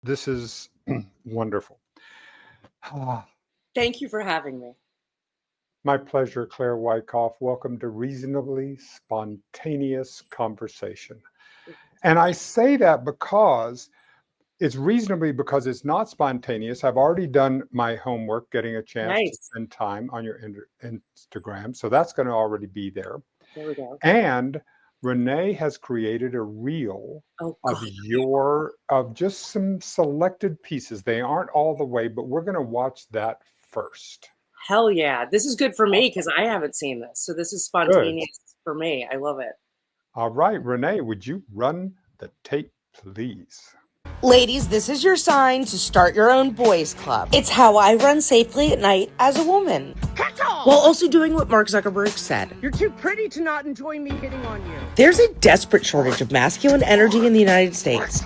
This is wonderful. Ah, Thank you for having me. my pleasure, Claire Wyckoff. Welcome to Reasonably Spontaneous Conversation. And I say that because because it's not spontaneous. I've already done my homework, getting a chance to Nice. spend time on your Instagram. So that's going to already be there. There we go. And Renee has created a reel Oh, of just some selected pieces. They aren't all the way, but we're going to watch that first. Hell yeah. This is good for me because I haven't seen this. So this is spontaneous for me. I love it. All right, Renee, would you run the tape, please? Ladies, this is your sign to start your own boys club. It's how I run safely at night as a woman. While also doing what Mark Zuckerberg said. You're too pretty to not enjoy me hitting on you. There's a desperate shortage of masculine energy in the United States.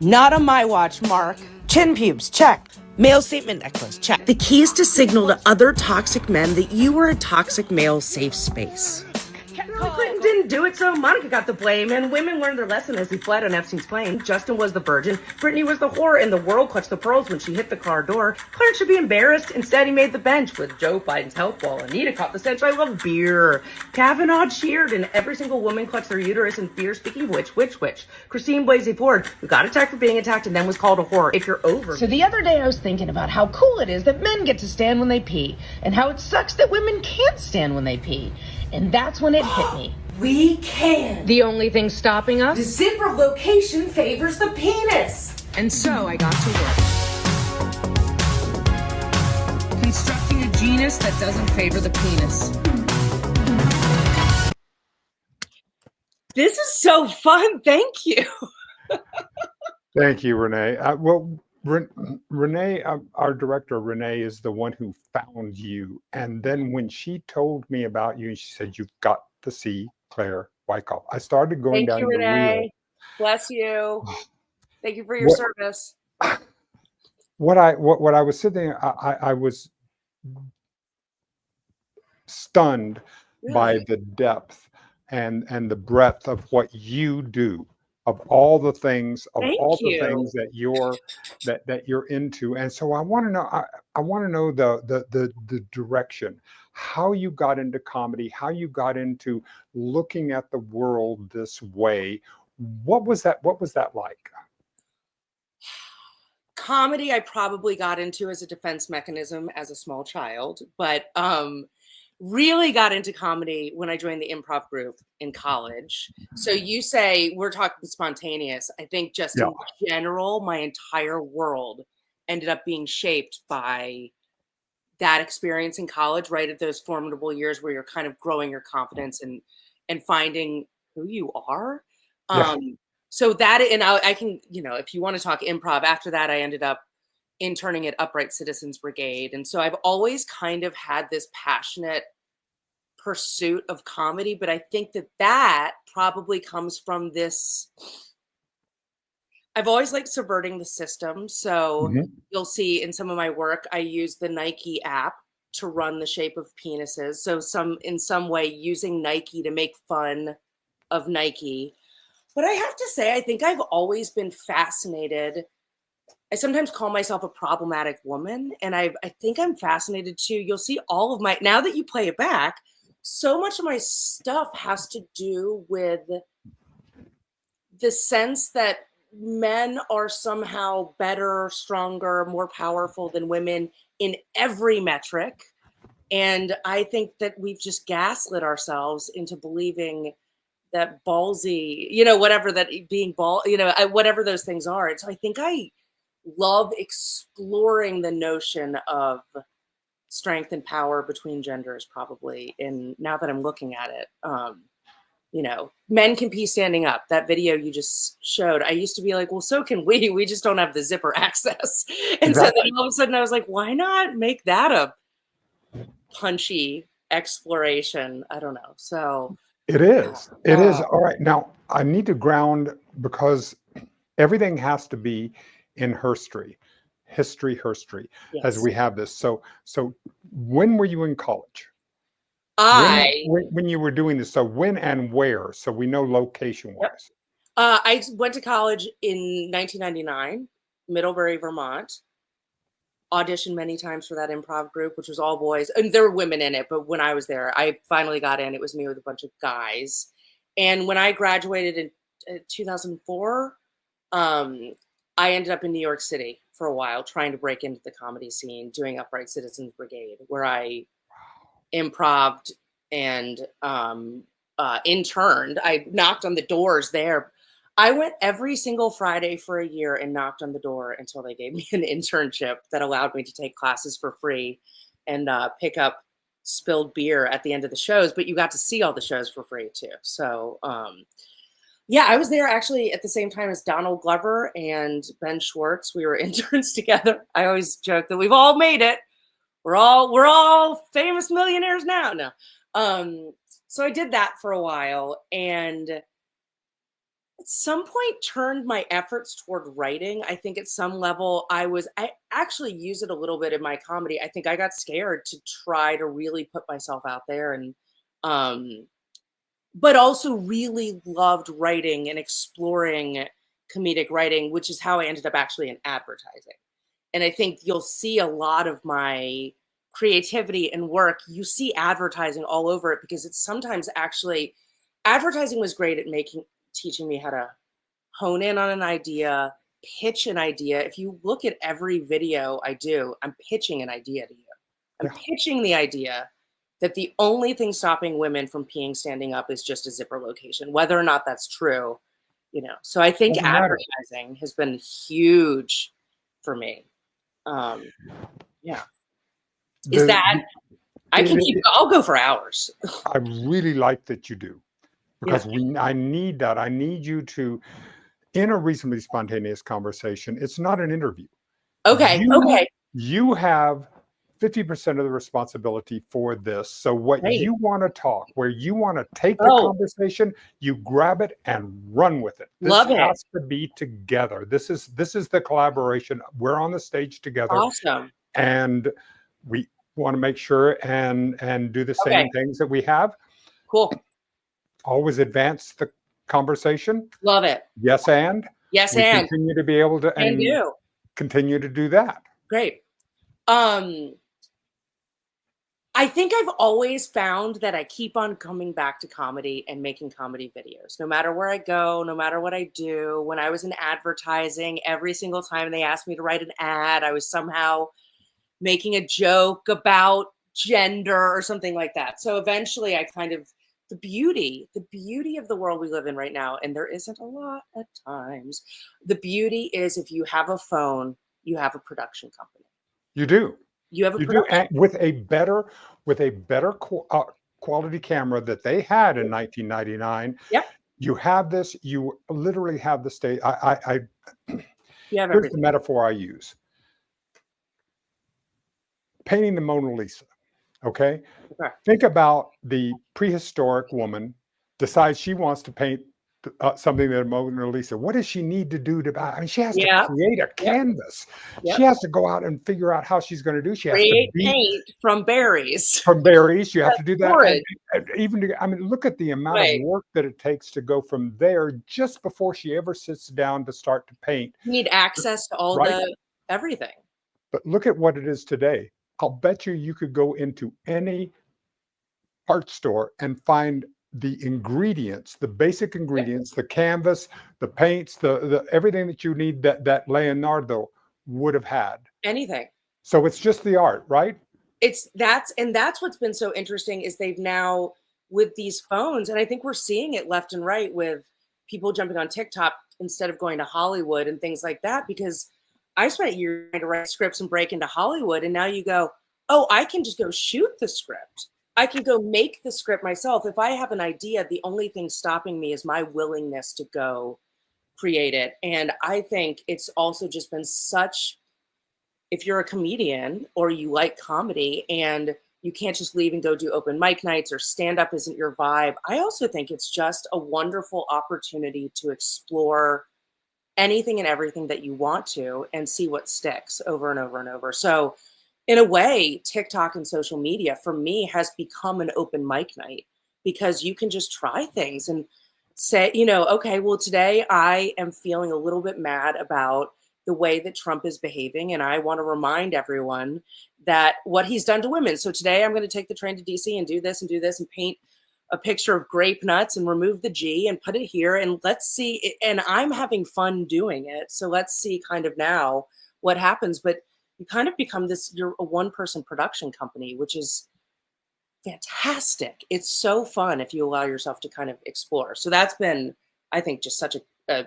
Not on my watch, Mark. Chin pubes, check. Male statement necklace, check. The key is to signal to other toxic men that you are a toxic male safe space. Hillary Clinton didn't do it, so Monica got the blame, and women learned their lesson as he fled on Epstein's plane. Justin was the virgin, Brittany was the whore, and the world clutched the pearls when she hit the car door. Clarence should be embarrassed. Instead, he made the bench with Joe Biden's help while Anita caught the stench. I love beer. Kavanaugh cheered, and every single woman clutched their uterus in fear. Speaking of which? Christine Blasey Ford, who got attacked for being attacked and then was called a whore. If you're over. So the other day I was thinking about how cool it is that men get to stand when they pee, and how it sucks that women can't stand when they pee. And that's when it hit me. We can. The only thing stopping us? The zipper location favors the penis. And so I got to work. Constructing a genus that doesn't favor the penis. This is so fun. Thank you. Thank you, Renee. Renee, our director, Renee, is the one who found you. And then when she told me about you, she said, you've got to see Claire Wyckoff. I started going down Thank you, the Renee. reel. Bless you. Thank you for your service. What I was sitting there, I was stunned by the depth and the breadth of what you do. Of all the things, that you're into, and so I want to know. I want to know the direction, how you got into comedy, how you got into looking at the world this way. What was that like? Comedy, I probably got into as a defense mechanism as a small child, but really got into comedy when I joined the improv group in college. So you say we're talking spontaneous. I think just in general, my entire world ended up being shaped by that experience in college, right at those formidable years where you're kind of growing your confidence and finding who you are. So that, and I can, if you want to talk improv, after that, I ended up interning at Upright Citizens Brigade. And so I've always kind of had this passionate pursuit of comedy, but I think that probably comes from this. I've always liked subverting the system. So you'll see in some of my work, I use the Nike app to run the shape of penises. So in some way using Nike to make fun of Nike. But I have to say, I think I've always been fascinated. I sometimes call myself a problematic woman, and I think I'm fascinated too. You'll see all of now that you play it back, so much of my stuff has to do with the sense that men are somehow better, stronger, more powerful than women in every metric. And I think that we've just gaslit ourselves into believing that ballsy, whatever that being whatever those things are. And so I think I love exploring the notion of strength and power between genders, probably. And now that I'm looking at it, men can pee standing up. That video you just showed, I used to be like, well, so can we. We just don't have the zipper access. And so then all of a sudden I was like, why not make that a punchy exploration? I don't know. So it is. It is. All right. Now I need to ground, because everything has to be in history, as we have this. So when were you in college? When you were doing this, so when and where, so we know location wise. I went to college in 1999, Middlebury, Vermont. Auditioned many times for that improv group, which was all boys, and there were women in it. But when I was there, I finally got in. It was me with a bunch of guys. And when I graduated in 2004, I ended up in New York City for a while, trying to break into the comedy scene, doing Upright Citizens Brigade, where I improved and interned. I knocked on the doors there. I went every single Friday for a year and knocked on the door until they gave me an internship that allowed me to take classes for free and pick up spilled beer at the end of the shows. But you got to see all the shows for free too. So yeah, I was there actually at the same time as Donald Glover and Ben Schwartz. We were interns together. I always joke that we've all made it. We're all famous millionaires now. No. So I did that for a while, and at some point turned my efforts toward writing. I think at some level I actually use it a little bit in my comedy. I think I got scared to try to really put myself out there, and but also really loved writing and exploring comedic writing, which is how I ended up actually in advertising. And I think you'll see a lot of my creativity and work. You see advertising all over it, because it's sometimes actually, advertising was great at teaching me how to hone in on an idea, pitch an idea. If you look at every video I do, I'm pitching an idea to you. I'm pitching the idea that the only thing stopping women from peeing standing up is just a zipper location, whether or not that's true, you know. So I think advertising has been huge for me. Yeah. Is that, I'll go for hours. I really like that you do, because I need that. I need you to, in a reasonably spontaneous conversation, it's not an interview. Okay. You have 50% of the responsibility for this. So what you want to talk, where you want to take the conversation, you grab it and run with it. This has to be together. This is the collaboration. We're on the stage together. Awesome. And we want to make sure and do the same things that we have. Cool. Always advance the conversation. Love it. Yes, and continue to be able to continue to do that. Great. I think I've always found that I keep on coming back to comedy and making comedy videos, no matter where I go, no matter what I do. When I was in advertising, every single time they asked me to write an ad, I was somehow making a joke about gender or something like that. So eventually I kind of, the beauty of the world we live in right now, and there isn't a lot at times, the beauty is if you have a phone, you have a production company. You do. You have a production with a better quality camera that they had in 1999. Yep. You have this. You literally have the stage. Here's the metaphor I use. Painting the Mona Lisa. Okay. Think about the prehistoric woman decides she wants to paint something that Mona Lisa. What does she need to do to buy? I mean, she has to create a canvas. She has to go out and figure out how she's going to do. She has to paint from berries. From berries, you have to do that. And look at the amount of work that it takes to go from there just before she ever sits down to start to paint. You need access to all the everything. But look at what it is today. I'll bet you could go into any art store and find the ingredients, the basic ingredients, the canvas, the paints, the everything that you need that Leonardo would have had. Anything. So it's just the art, right? That's what's been so interesting is they've now, with these phones, and I think we're seeing it left and right with people jumping on TikTok instead of going to Hollywood and things like that, because I spent years trying to write scripts and break into Hollywood, and now you go, oh, I can just go shoot the script. I can go make the script myself. If I have an idea, the only thing stopping me is my willingness to go create it. And I think it's also just been such, if you're a comedian or you like comedy and you can't just leave and go do open mic nights, or stand up isn't your vibe, I also think it's just a wonderful opportunity to explore anything and everything that you want to and see what sticks over and over and over. So in a way, TikTok and social media for me has become an open mic night, because you can just try things and say, okay, well, today I am feeling a little bit mad about the way that Trump is behaving. And I want to remind everyone that what he's done to women. So today I'm going to take the train to DC and do this and paint a picture of grape nuts and remove the G and put it here. And let's see. And I'm having fun doing it. So let's see kind of now what happens. But you kind of become you're a one-person production company, which is fantastic. It's so fun if you allow yourself to kind of explore. So that's been, I think, just such a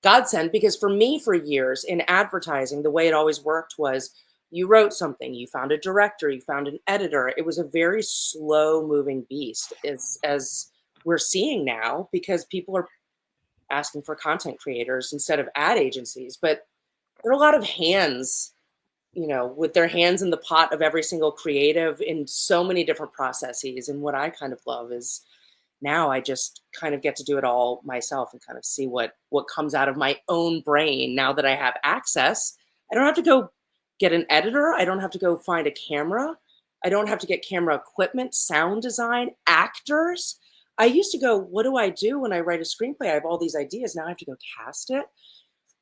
godsend, because for me, for years in advertising, the way it always worked was you wrote something, you found a director, you found an editor. It was a very slow moving beast, as we're seeing now, because people are asking for content creators instead of ad agencies. But there are a lot of hands, with their hands in the pot of every single creative in so many different processes. And what I kind of love is now I just kind of get to do it all myself and kind of see what comes out of my own brain now that I have access. I don't have to go get an editor. I don't have to go find a camera. I don't have to get camera equipment, sound design, actors. I used to go, what do I do when I write a screenplay? I have all these ideas. Now I have to go cast it.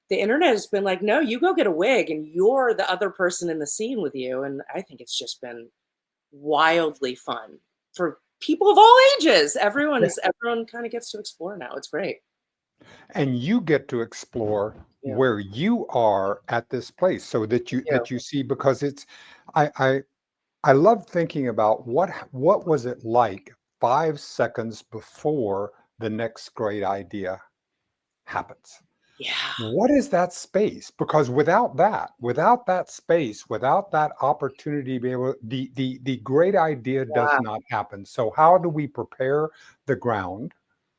The internet has been like, no, you go get a wig and you're the other person in the scene with you. And I think it's just been wildly fun for people of all ages. Everyone kind of gets to explore now. It's great. And you get to explore where you are at this place, so that you see, because it's, I love thinking about what was it like 5 seconds before the next great idea happens. Yeah. What is that space? Because without that space, without that opportunity to be able, the great idea does not happen. So how do we prepare the ground?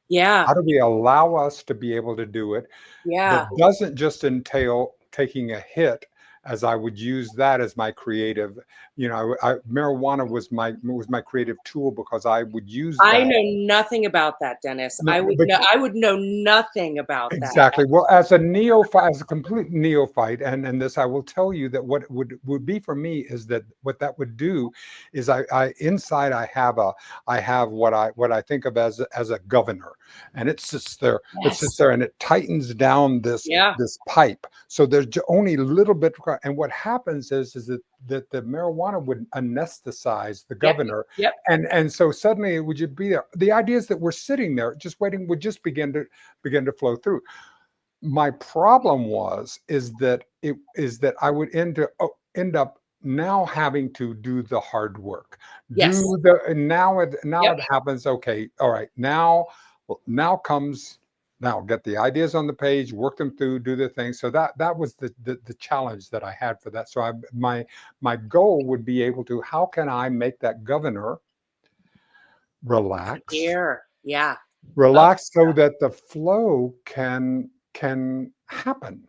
Yeah. How do we allow us to be able to do it? Yeah. That doesn't just entail taking a hit, as I would use that as my creative, marijuana was my creative tool, because I would use that. I know nothing about that, Dennis. I would know nothing about that. Exactly. Well, as a neophyte, as a complete neophyte, and this, I will tell you that what would be for me is that what that would do is I inside I have what I think of as a governor, and it sits there. It sits there and it tightens down this pipe. So there's only a little bit, and what happens is that the marijuana would anesthetize the governor. Yep. And so suddenly it would just be there. The ideas that were sitting there just waiting would just begin to flow through. My problem is that I would end up now having to do the hard work. Yes. It happens. Okay. All right. Now get the ideas on the page, work them through, do the thing. So that was the challenge that I had for that. So my goal would be able to, how can I make that governor relax? Relax, so that the flow can happen.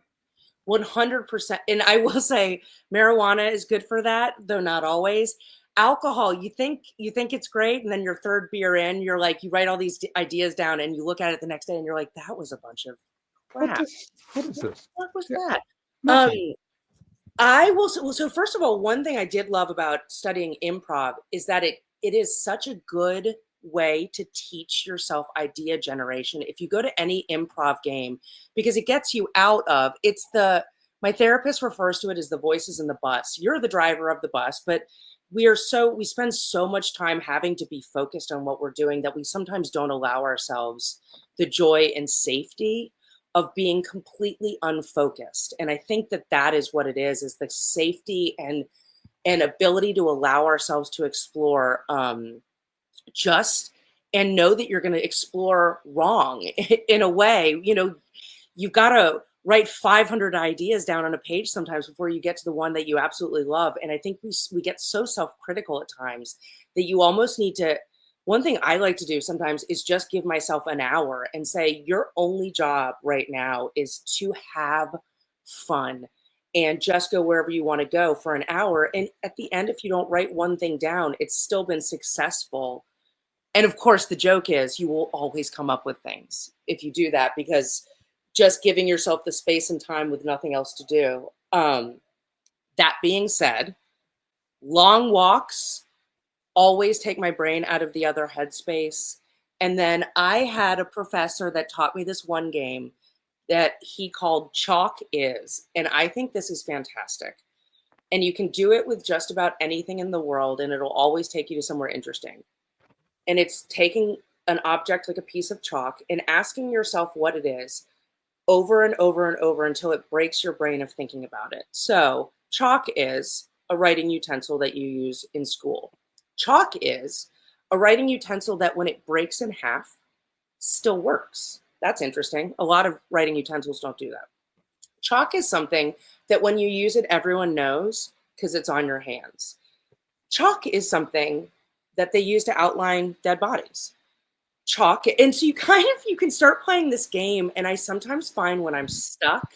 100%. And I will say marijuana is good for that, though not always. Alcohol, you think it's great, and then your third beer in, you're like, you write all these ideas down and you look at it the next day and you're like, that was a bunch of crap. What is this? What was Yeah. that? So first of all, one thing I did love about studying improv is that it is such a good way to teach yourself idea generation. If you go to any improv game, because it gets you out of, my therapist refers to it as the voices in the bus. You're the driver of the bus, but we spend so much time having to be focused on what we're doing that we sometimes don't allow ourselves the joy and safety of being completely unfocused. And I think that is what it is the safety and ability to allow ourselves to explore, and know that you're going to explore wrong in a way. You've got to write 500 ideas down on a page sometimes before you get to the one that you absolutely love. And I think we get so self-critical at times that you almost need to, one thing I like to do sometimes is just give myself an hour and say, your only job right now is to have fun and just go wherever you want to go for an hour. And at the end, if you don't write one thing down, it's still been successful. And of course, the joke is you will always come up with things if you do that, because just giving yourself the space and time with nothing else to do. That being said, long walks always take my brain out of the other headspace. And then I had a professor that taught me this one game. that he called Chalk Is. And I think this is fantastic. And you can do it with just about anything in the world, and it'll always take you to somewhere interesting. And it's taking an object like a piece of chalk and asking yourself what it is over and over and over until it breaks your brain of thinking about it. So chalk is a writing utensil that you use in school. Chalk is a writing utensil that when it breaks in half still works. That's interesting. A lot of writing utensils don't do that. Chalk is something that when you use it, everyone knows because it's on your hands. Chalk is something that they use to outline dead bodies. Chalk, and so you can start playing this game, and I sometimes find when I'm stuck,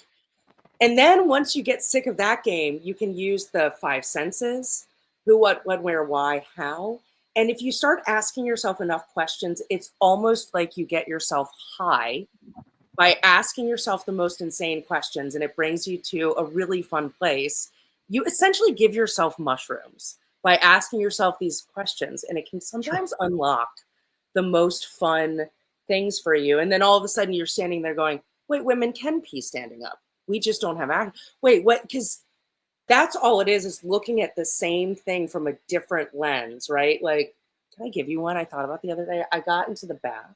and then once you get sick of that game, you can use the 5 senses: who, what, when, where, why, how. And if you start asking yourself enough questions, it's almost like you get yourself high by asking yourself the most insane questions, and it brings you to a really fun place. You essentially give yourself mushrooms by asking yourself these questions, and it can sometimes unlock the most fun things for you. And then all of a sudden you're standing there going, wait, women can pee standing up. We just don't have wait, what? Because that's all it is looking at the same thing from a different lens, right? Like, can I give you one I thought about the other day? I got into the bath,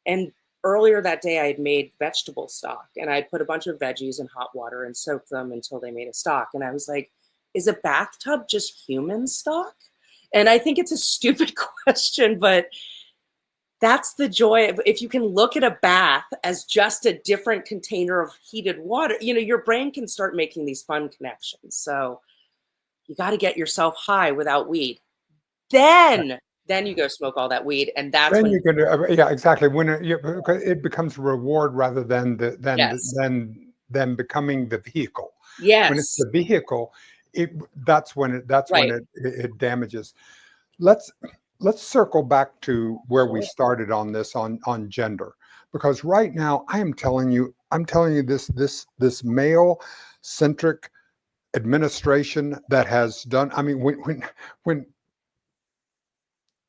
and earlier that day I had made vegetable stock, and I put a bunch of veggies in hot water and soaked them until they made a stock. And I was like, is a bathtub just human stock? And I think it's a stupid question, but that's the joy of, if you can look at a bath as just a different container of heated water, your brain can start making these fun connections. So you got to get yourself high without weed. Then you go smoke all that weed, and that's when you can, yeah, exactly. When it becomes a reward rather than than becoming the vehicle. Yes. When it's the vehicle, that's when it damages. Let's circle back to where we started on this on gender, because right now I'm telling you this male centric administration that has done. I mean, when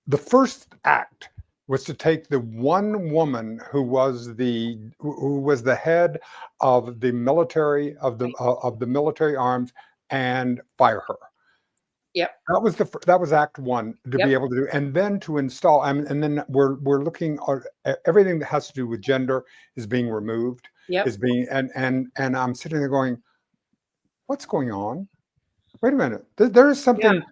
the first act was to take the one woman who was the head of the military of the military arms and fire her. Yep. That was act one to be able to do, and then to install. And then we're looking at everything that has to do with gender is being removed. Yep. Is being and I'm sitting there going, what's going on? Wait a minute. There is something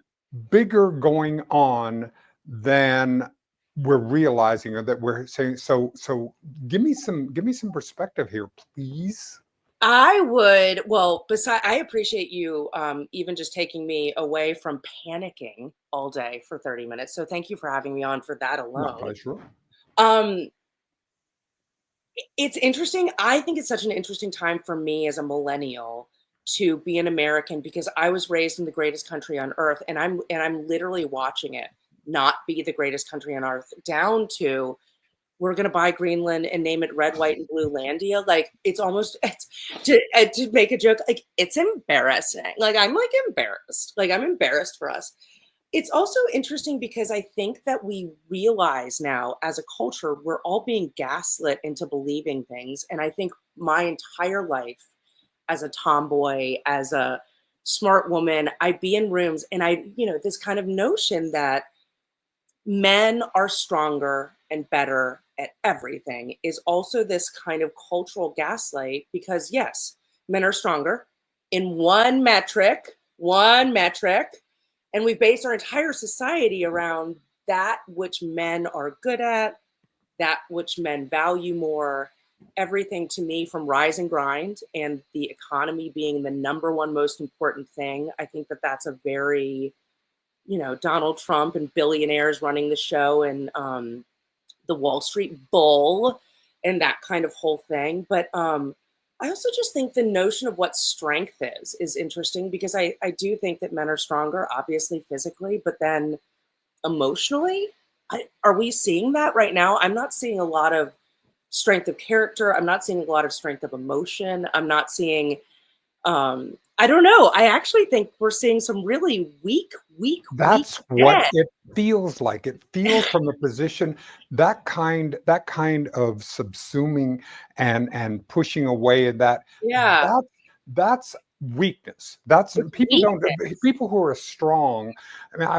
bigger going on than we're realizing, or that we're saying. So give me some perspective here, please. I would, I appreciate you even just taking me away from panicking all day for 30 minutes. So thank you for having me on for that alone. My pleasure. It's interesting. I think it's such an interesting time for me as a millennial to be an American, because I was raised in the greatest country on earth, and I'm literally watching it not be the greatest country on earth, down to we're going to buy Greenland and name it Red, White, and Blue Landia. Like, it's almost to make a joke. Like, it's embarrassing. Like, I'm embarrassed. Like, I'm embarrassed for us. It's also interesting because I think that we realize now as a culture, we're all being gaslit into believing things. And I think my entire life as a tomboy, as a smart woman, I'd be in rooms and this kind of notion that men are stronger and better at everything is also this kind of cultural gaslight, because yes, men are stronger in one metric, and we've based our entire society around that which men are good at, that which men value more. Everything to me, from rise and grind and the economy being the number one most important thing, I think that that's a very, Donald Trump and billionaires running the show and the Wall Street Bull and that kind of whole thing. But I also just think the notion of what strength is interesting, because I do think that men are stronger, obviously physically, but then emotionally, are we seeing that right now? I'm not seeing a lot of strength of character. I'm not seeing a lot of strength of emotion. I'm not seeing I don't know. I actually think we're seeing some really weak That's what men. it feels like. It feels from a position that kind of subsuming and pushing away Yeah, that that's weakness. That's it's people don't weakness. people who are strong. I mean, I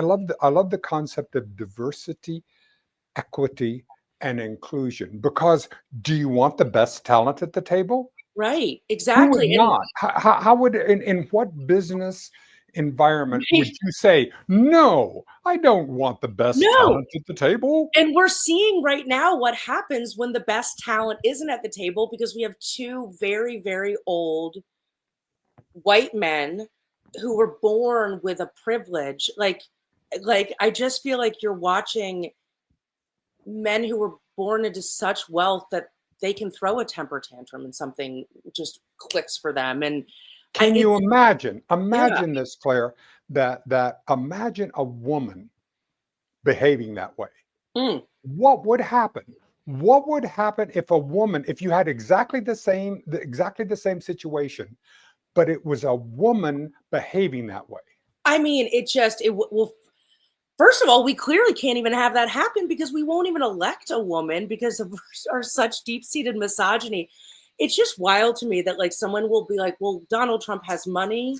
love the concept of diversity, equity, and inclusion because do you want the best talent at the table? Right, Who would exactly. And not? How would in what business environment would you say, "No, I don't want the best no, talent at the table"? and we're seeing right now what happens when the best talent isn't at the table because we have two very old white men who were born with a privilege. Like I just feel like you're watching men who were born into such wealth that they can throw a temper tantrum and something just clicks for them. And I Can you it's imagine? yeah. Imagine this, Claire, that imagine a woman behaving that way. Mm. What would happen? What would happen if a woman, if you had exactly the same situation, but it was a woman behaving that way? I mean, well, first of all, we clearly can't even have that happen because we won't even elect a woman because of our such deep-seated misogyny. It's just wild to me that like someone will be like, well, Donald Trump has money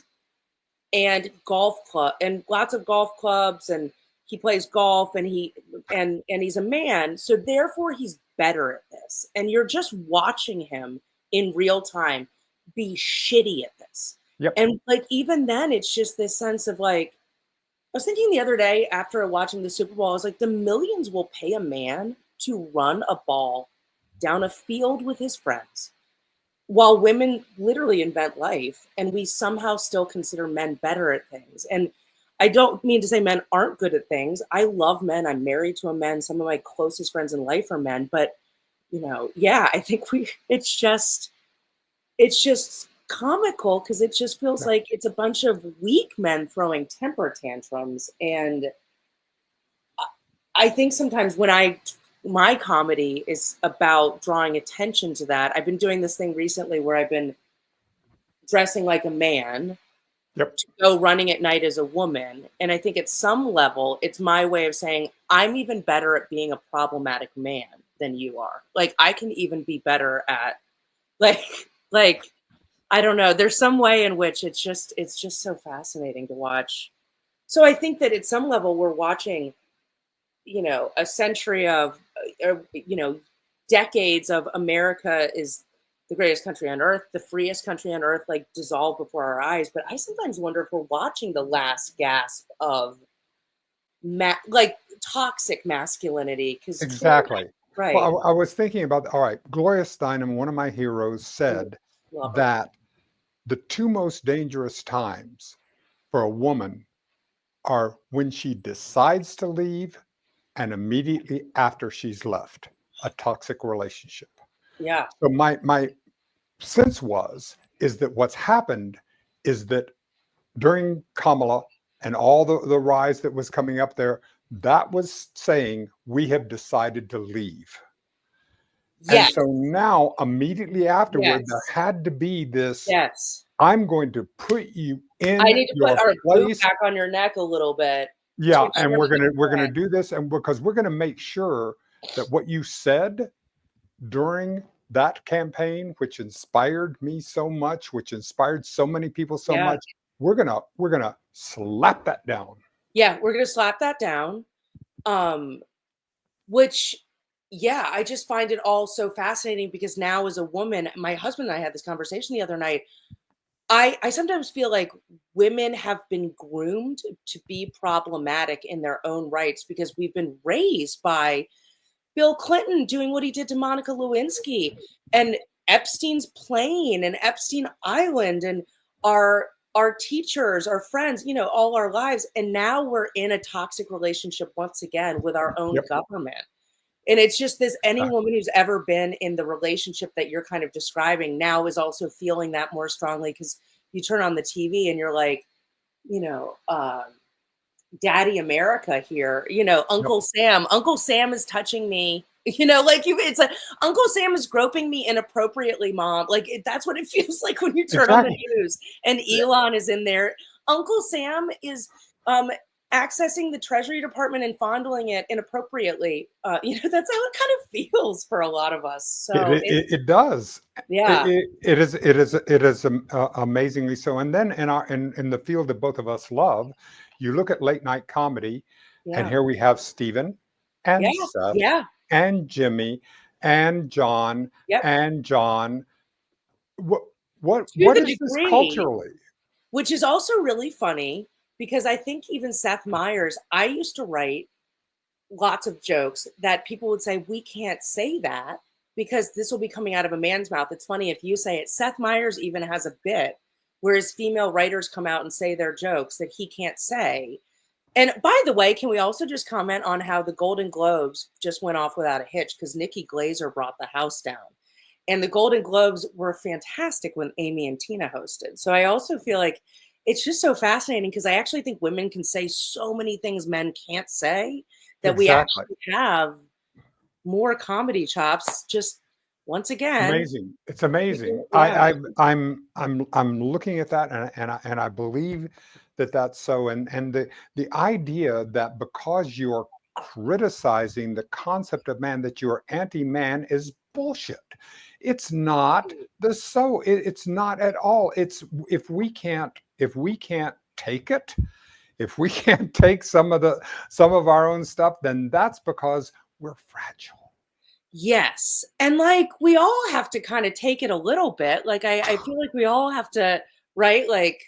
and golf club and lots of golf clubs and he plays golf and he's a man, so therefore he's better at this. And you're just watching him in real time be shitty at this. Yep. And like even then it's just this sense of like I was thinking the other day after watching the Super Bowl, I was like, the millions will pay a man to run a ball down a field with his friends while women literally invent life and we somehow still consider men better at things. And I don't mean to say men aren't good at things. I love men. I'm married to a man. Some of my closest friends in life are men, but yeah, I think it's just comical because it just feels like it's a bunch of weak men throwing temper tantrums. And I think sometimes my comedy is about drawing attention to that. I've been doing this thing recently where I've been dressing like a man Yep. to go running at night as a woman. And I think at some level, it's my way of saying I'm even better at being a problematic man than you are. Like I can even be better at like like I don't know. There's some way in which it's just so fascinating to watch. So I think that at some level we're watching, a century of, decades of America is the greatest country on earth, the freest country on earth, like dissolve before our eyes. But I sometimes wonder if we're watching the last gasp of like toxic masculinity. Because Exactly. right, Well, I was thinking about, all right, Gloria Steinem, one of my heroes, said love her. that the two most dangerous times for a woman are when she decides to leave and immediately after she's left a toxic relationship. Yeah, So my sense is that what's happened is that during Kamala and all the rise that was coming up there, that was saying we have decided to leave. And yes, so now immediately afterward, yes, there had to be this, yes. I'm going to put you I in need to put your our boot place. back on your neck a little bit to Yeah, and ensure that we're you're gonna do this, and because we're gonna make sure that what you said during that campaign, which inspired me so much, which inspired so many people so yeah. much, we're gonna slap that down. Yeah, we're gonna slap that down. Um, which, yeah, I just find it all so fascinating because now as a woman, my husband and I had this conversation the other night. I sometimes feel like women have been groomed to be problematic in their own rights because we've been raised by Bill Clinton doing what he did to Monica Lewinsky and Epstein's plane and Epstein Island and our teachers, our friends, all our lives. And now we're in a toxic relationship once again with our own Yep. government. And it's just this any Exactly. woman who's ever been in the relationship that you're kind of describing now is also feeling that more strongly because you turn on the TV and you're like, you know, Daddy America here, Yep. Uncle Sam is touching me You know, like it's like Uncle Sam is groping me inappropriately, Mom. Like that's what it feels like when you turn on the news and Elon is in there. Uncle Sam is accessing the Treasury Department and fondling it inappropriately. You know, that's how it kind of feels for a lot of us. So it does. Yeah, it is amazingly so. And then in the field that both of us love, you look at late night comedy, and here we have Stephen and Seth and Jimmy and John and John. What is this culturally? Which is also really funny because I think even Seth Meyers, I used to write lots of jokes that people would say, we can't say that because this will be coming out of a man's mouth. It's funny if you say it. Seth Meyers even has a bit whereas female writers come out and say their jokes that he can't say. And by the way, can we also just comment on how the Golden Globes just went off without a hitch because Nikki Glaser brought the house down. And the Golden Globes were fantastic when Amy and Tina hosted. So I also feel like it's just so fascinating because I actually think women can say so many things men can't say that we actually have more comedy chops. Just once again, amazing. It's amazing. I'm looking at that and I believe that that's so. And the idea that because you're criticizing the concept of man that you're anti-man is bullshit. It's not it's not at all. It's if we can't take it, if we can't take some of our own stuff, then that's because we're fragile. Yes. And like we all have to kind of take it a little bit. Like I feel like we all have to, right? Like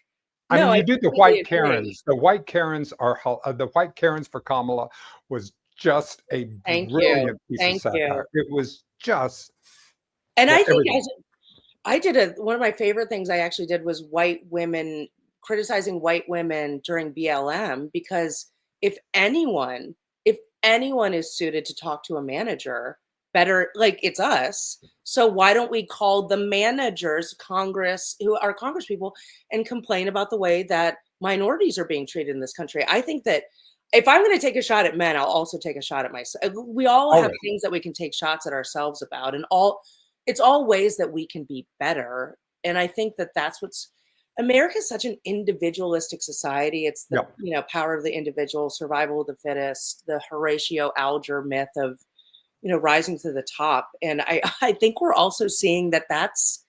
I mean, you do the white Karens. The white Karens are the white Karens for Kamala was just a brilliant piece of satire. It was just. And I think I did one of my favorite things I actually did was white women criticizing white women during BLM, because if anyone is suited to talk to a manager better, like it's us. So why don't we call the managers Congress, who are Congress people, and complain about the way that minorities are being treated in this country? I think that if I'm going to take a shot at men, I'll also take a shot at myself. We all have things that we can take shots at ourselves about, and it's all ways that we can be better. And I think that that's America is such an individualistic society. It's the power of the individual, survival of the fittest, the Horatio Alger myth of rising to the top. And I think we're also seeing that that's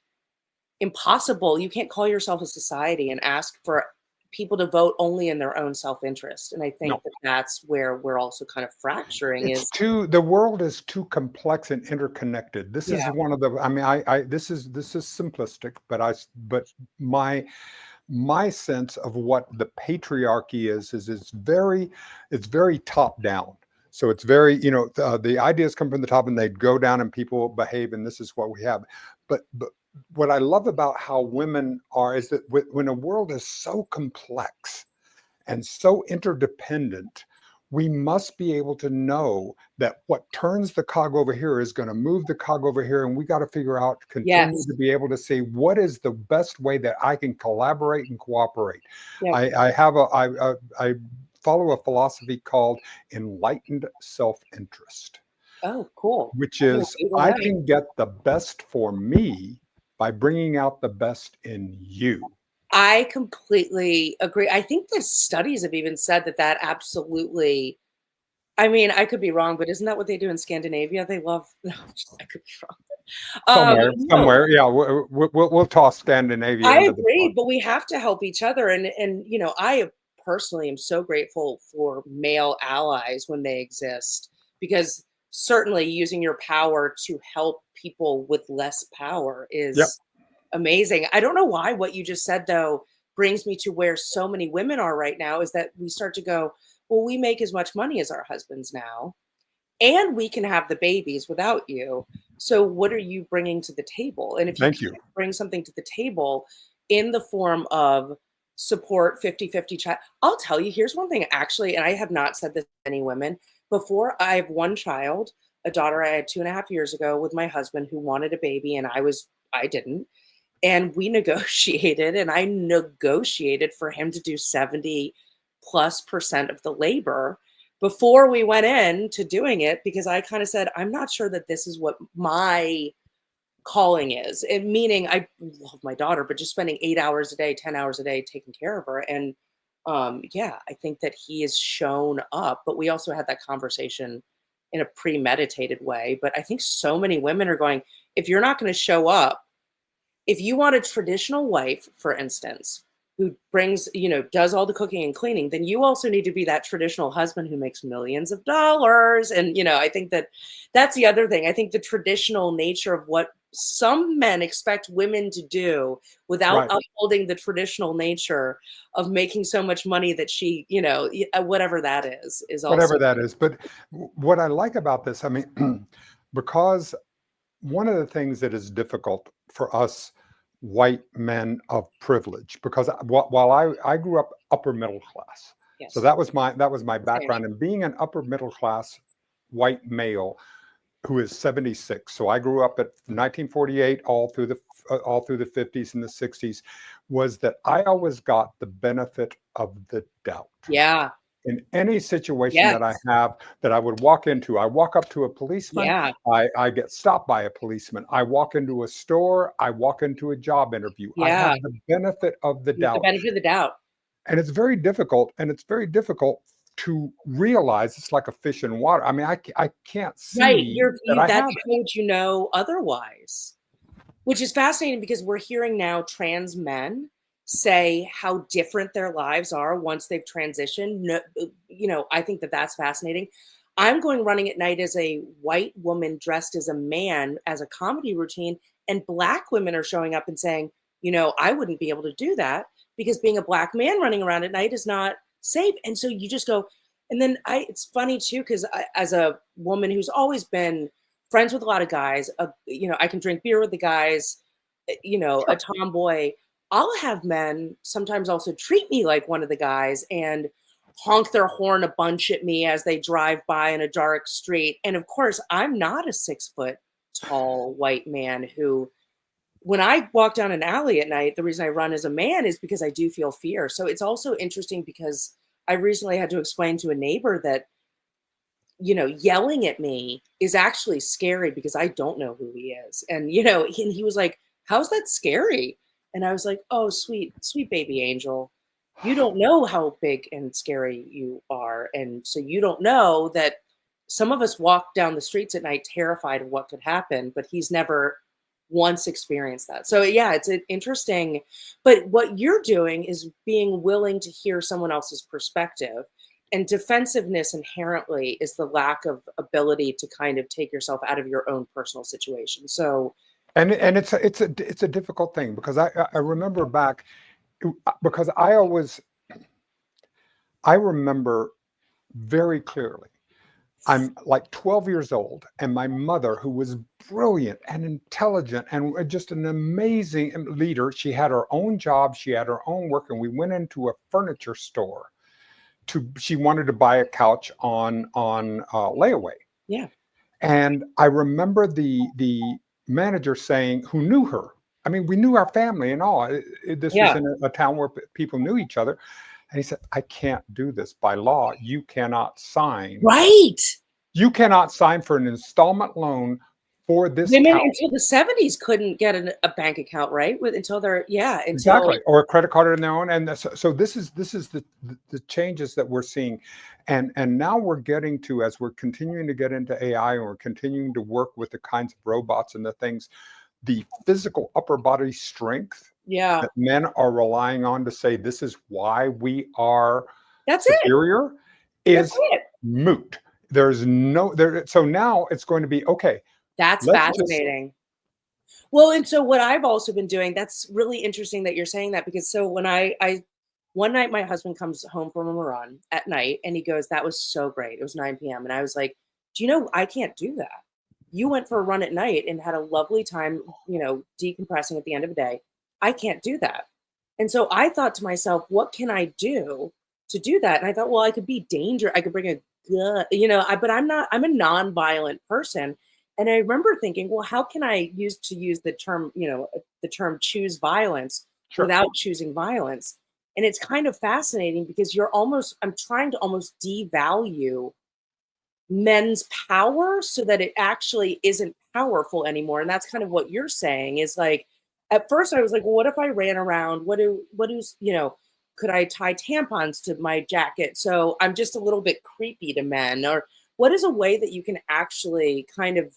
impossible. You can't call yourself a society and ask for people to vote only in their own self-interest. And I think that's where we're also kind of fracturing. The world is too complex and interconnected. This is one of the, I mean, this is simplistic, but my sense of what the patriarchy is it's very top down. So it's very, the ideas come from the top and they go down and people behave, and this is what we have. But what I love about how women are is that when a world is so complex and so interdependent, we must be able to know that what turns the cog over here is going to move the cog over here. And we got to figure out, continue to be able to say, what is the best way that I can collaborate and cooperate? I follow a philosophy called enlightened self-interest. Oh, cool. Which is, I can get the best for me by bringing out the best in you. I completely agree. I think the studies have even said that absolutely, I mean, I could be wrong, but isn't that what they do in Scandinavia? They love, I could be wrong. Somewhere. Yeah. We'll toss Scandinavia. I agree, but we have to help each other. And I personally am so grateful for male allies when they exist, because certainly using your power to help people with less power is amazing. I don't know why what you just said, though, brings me to where so many women are right now, is that we start to go, well, we make as much money as our husbands now, and we can have the babies without you. So what are you bringing to the table? And if you can bring something to the table in the form of support 50-50 chat, I'll tell you, here's one thing actually, and I have not said this to any women before. I have one child, a daughter I had 2.5 years ago with my husband, who wanted a baby, and I didn't. And we negotiated, and I negotiated for him to do 70+% of the labor before we went in to doing it, because I kind of said, I'm not sure that this is what my calling is. And meaning I love my daughter, but just spending 8 hours a day, 10 hours a day taking care of her. And yeah, I think that he has shown up, but we also had that conversation in a premeditated way. But I think so many women are going, if you're not going to show up, if you want a traditional wife, for instance, who brings, does all the cooking and cleaning, then you also need to be that traditional husband who makes millions of dollars. And, I think that that's the other thing. I think the traditional nature of what some men expect women to do without upholding the traditional nature of making so much money that she, whatever that is also. Whatever that is. But what I like about this, I mean, because one of the things that is difficult for us white men of privilege, because while I grew up upper middle class, Yes. so that was my background, and being an upper middle class white male who is 76, so I grew up at 1948 all through the 50s and the 60s, was that I always got the benefit of the doubt. Yeah. In any situation that I have that I would walk into, I walk up to a policeman, I get stopped by a policeman, I walk into a store, I walk into a job interview. I have the benefit of the doubt. The benefit of the doubt. And it's very difficult, to realize it's like a fish in water. I mean, I can't see that's how would you know otherwise? Which is fascinating, because we're hearing now trans men say how different their lives are once they've transitioned. I think that that's fascinating. I'm going running at night as a white woman dressed as a man as a comedy routine, and Black women are showing up and saying, I wouldn't be able to do that because being a Black man running around at night is not safe. And so you just go, and then it's funny too, because as a woman who's always been friends with a lot of guys, I can drink beer with the guys, a tomboy. I'll have men sometimes also treat me like one of the guys and honk their horn a bunch at me as they drive by in a dark street. And of course, I'm not a 6 foot tall white man who, when I walk down an alley at night, the reason I run as a man is because I do feel fear. So it's also interesting, because I recently had to explain to a neighbor that, yelling at me is actually scary because I don't know who he is. And, and he was like, how's that scary? And I was like, oh, sweet, sweet baby angel. You don't know how big and scary you are. And so you don't know that some of us walk down the streets at night terrified of what could happen, but he's never once experienced that. So yeah, it's interesting. But what you're doing is being willing to hear someone else's perspective. And defensiveness inherently is the lack of ability to kind of take yourself out of your own personal situation. So and it's a difficult thing, because I remember back, because I remember very clearly, I'm like 12 years old, and my mother, who was brilliant and intelligent and just an amazing leader, she had her own job, she had her own work, and we went into a furniture store she wanted to buy a couch on layaway. Yeah. And I remember the manager saying, who knew her, I mean, we knew our family and all. This was in a town where people knew each other. And he said, I can't do this by law. You cannot sign. Right. You cannot sign for an installment loan for this women couch. Until the 70s couldn't get a bank account, right? Until they're exactly, or a credit card on their own. And so this is the changes that we're seeing, and now we're getting to, as we're continuing to get into AI, and we're continuing to work with the kinds of robots and the things, the physical upper body strength that men are relying on to say this is why we are superior is moot. There's no there. So now it's going to be okay. That's fascinating. Well, and so what I've also been doing, that's really interesting that you're saying that, because so when I one night my husband comes home from a run at night and he goes, that was so great. It was 9 p.m. And I was like, do you know, I can't do that. You went for a run at night and had a lovely time, decompressing at the end of the day. I can't do that. And so I thought to myself, what can I do to do that? And I thought, well, I could be dangerous. I could bring a gun, but I'm a non-violent person. And I remember thinking, well, how can I use the term, the term choose violence without choosing violence? And it's kind of fascinating because I'm trying to almost devalue men's power so that it actually isn't powerful anymore. And that's kind of what you're saying is like, at first I was like, well, what if I ran around? Could I tie tampons to my jacket? So I'm just a little bit creepy to men. Or what is a way that you can actually kind of,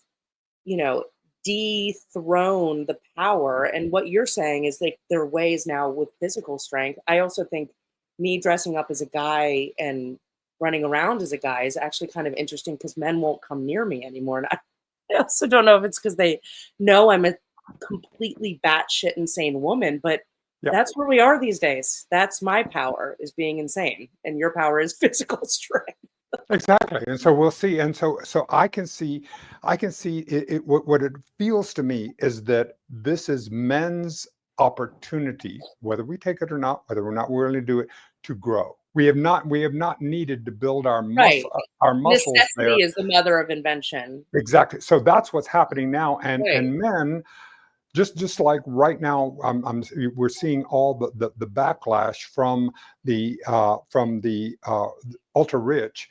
dethrone the power? And what you're saying is like there are ways now with physical strength. I also think me dressing up as a guy and running around as a guy is actually kind of interesting because men won't come near me anymore. And I also don't know if it's because they know I'm a completely batshit insane woman, but that's where we are these days. That's my power, is being insane, and your power is physical strength. Exactly. And so we'll see. And so I can see what it feels to me is that this is men's opportunity, whether we take it or not, whether we're not willing to do it, to grow. We have not needed to build our Right. muscles there. Necessity is the mother of invention. Exactly. So that's what's happening now. Right. And men, just like right now, we're seeing all the backlash from the ultra rich,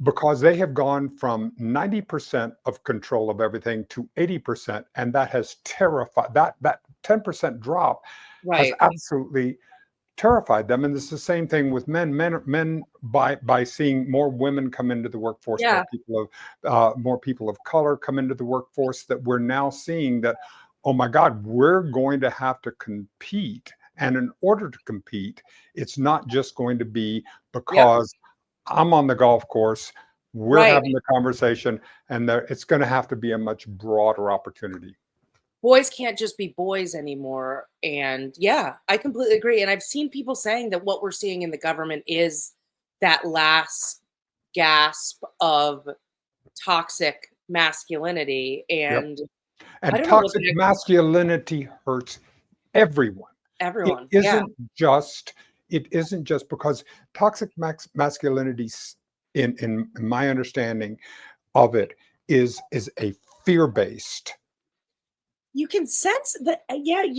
because they have gone from 90% of control of everything to 80%, and that has terrified that 10% drop has absolutely terrified them. And it's the same thing with men. Men by seeing more women come into the workforce, more people of color come into the workforce, that we're now seeing that, oh my God, we're going to have to compete. And in order to compete, it's not just going to be because I'm on the golf course, we're having the conversation, and it's going to have to be a much broader opportunity. Boys can't just be boys anymore. And I completely agree. And I've seen people saying that what we're seeing in the government is that last gasp of toxic masculinity. And And toxic masculinity hurts everyone. Everyone. It isn't just because toxic masculinity, in my understanding of it, is a fear-based. You can sense that,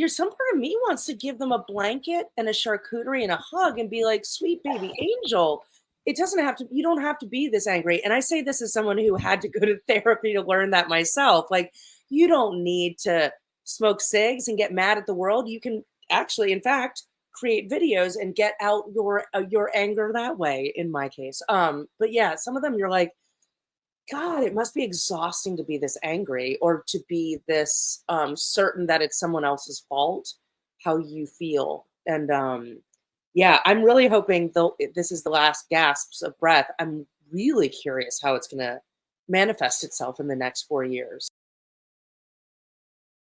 some part of me wants to give them a blanket and a charcuterie and a hug and be like, sweet baby angel. You don't have to be this angry. And I say this as someone who had to go to therapy to learn that myself. Like, you don't need to smoke cigs and get mad at the world. You can actually, in fact, create videos and get out your anger that way, in my case. But some of them you're like, God, it must be exhausting to be this angry or to be this certain that it's someone else's fault how you feel. And I'm really hoping this is the last gasps of breath. I'm really curious how it's going to manifest itself in the next 4 years.